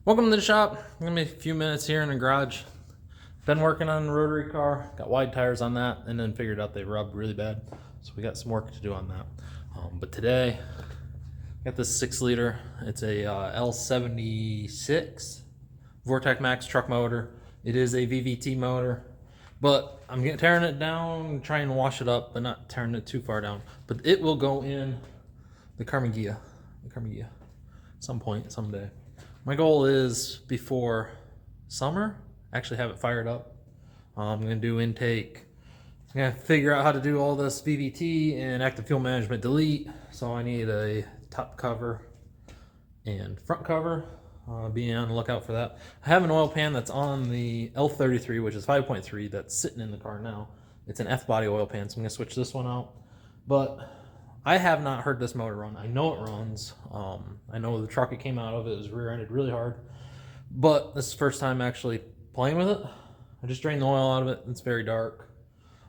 Welcome to the shop. I'm gonna be a few minutes here in the garage. Been working on the rotary car, got wide tires on that, and then figured out they rubbed really bad. So we got some work to do on that. But today, I got this 6-liter. It's a L76 Vortec Max truck motor. It is a VVT motor, but I'm tearing it down, trying to wash it up, but not tearing it too far down. But it will go in the Carmagia at some point, someday. My goal is before summer, actually have it fired up. I'm gonna do intake. I'm gonna figure out how to do all this VVT and active fuel management delete. So I need a top cover and front cover. Be on the lookout for that. I have an oil pan that's on the L33, which is 5.3, that's sitting in the car now. It's an F-body oil pan, so I'm gonna switch this one out. But I have not heard this motor run. I know it runs. I know the truck it came out of, it was rear-ended really hard. But this is the first time actually playing with it. I just drained the oil out of it. It's very dark.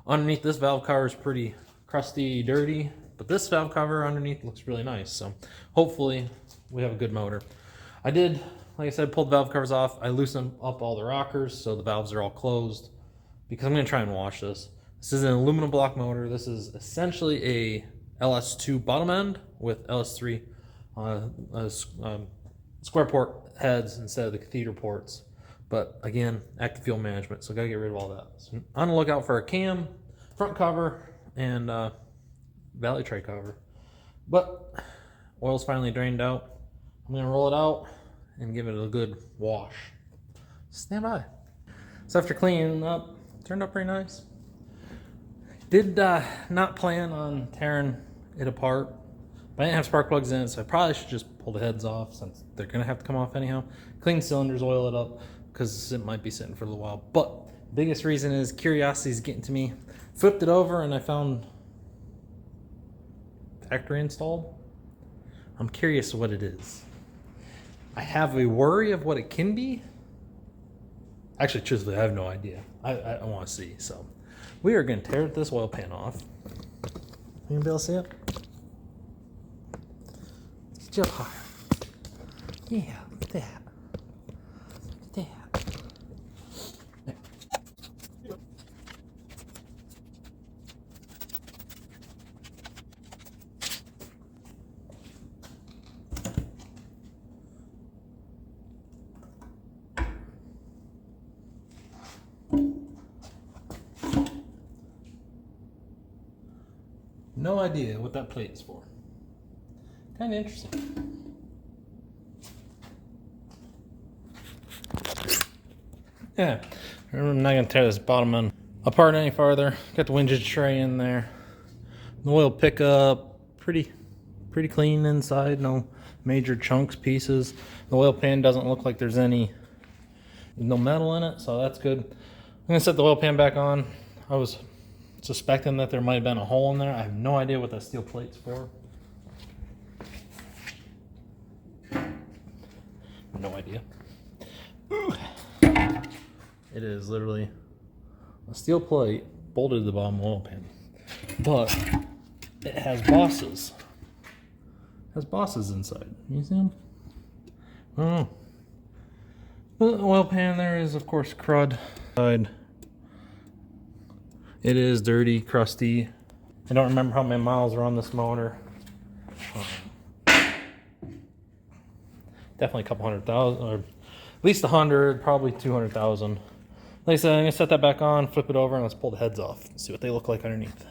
Underneath this valve cover is pretty crusty, dirty. But this valve cover underneath looks really nice. So hopefully we have a good motor. I did, like I said, pull the valve covers off. I loosened up all the rockers so the valves are all closed because I'm going to try and wash this. This is an aluminum block motor. This is essentially a LS2 bottom end with LS3 square port heads instead of the cathedral ports. But again, active fuel management, so gotta get rid of all that. So on the lookout for a cam, front cover, and valley tray cover. But oil's finally drained out. I'm gonna roll it out and give it a good wash. Stand by. So after cleaning up, turned out pretty nice. Did not plan on tearing it apart, but I didn't have spark plugs in it, so I probably should just pull the heads off since they're gonna have to come off anyhow. Clean cylinders, oil it up, because it might be sitting for a little while. But the biggest reason is curiosity is getting to me. Flipped it over and I found factory installed. I'm curious what it is. I have a worry of what it can be. Actually, truthfully, I have no idea. I want to see. So we are going to tear this oil pan off. You gonna be able to see it? Get you up higher. Yeah, look at that. Look at that. There. No idea what that plate is for. Kind of interesting. Yeah, I'm not gonna tear this bottom end apart any farther. Got the windage tray in there. The oil pickup, pretty clean inside. No major chunks, pieces. The oil pan doesn't look like there's no metal in it, so that's good. I'm gonna set the oil pan back on. I was suspecting that there might have been a hole in there. I have no idea what that steel plate's for. No idea. Ooh. It is literally a steel plate bolted to the bottom of the oil pan. But it has bosses. It has bosses inside. You see them? I don't know. But the oil pan there is, of course, crud. It is dirty, crusty. I don't remember how many miles are on this motor. Definitely a couple 100,000, or at least 100, probably 200,000. Like I said, I'm gonna set that back on, flip it over, and let's pull the heads off and see what they look like underneath.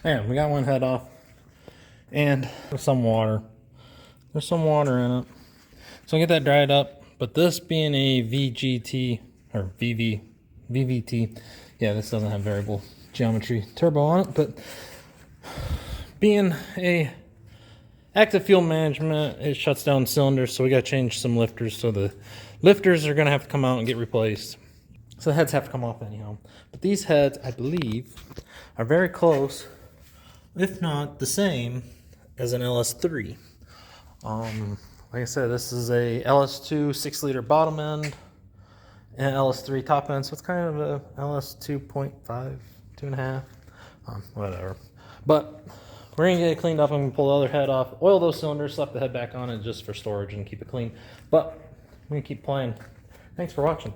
Man, we got one head off. And there's some water. There's some water in it. So I'll get that dried up. But this being a VGT, or VVT, yeah, this doesn't have variable geometry turbo on it, but being a active fuel management, it shuts down cylinders, so we got to change some lifters. So the lifters are going to have to come out and get replaced. So the heads have to come off anyhow. But these heads, I believe, are very close, if not the same, as an LS3. Like I said, this is a LS2 6-liter bottom end and LS3 top end, so it's kind of a LS 2.5, 2.5, whatever. But we're gonna get it cleaned up. I'm gonna pull the other head off, oil those cylinders, slap the head back on it just for storage and keep it clean. But I'm gonna keep playing. Thanks for watching.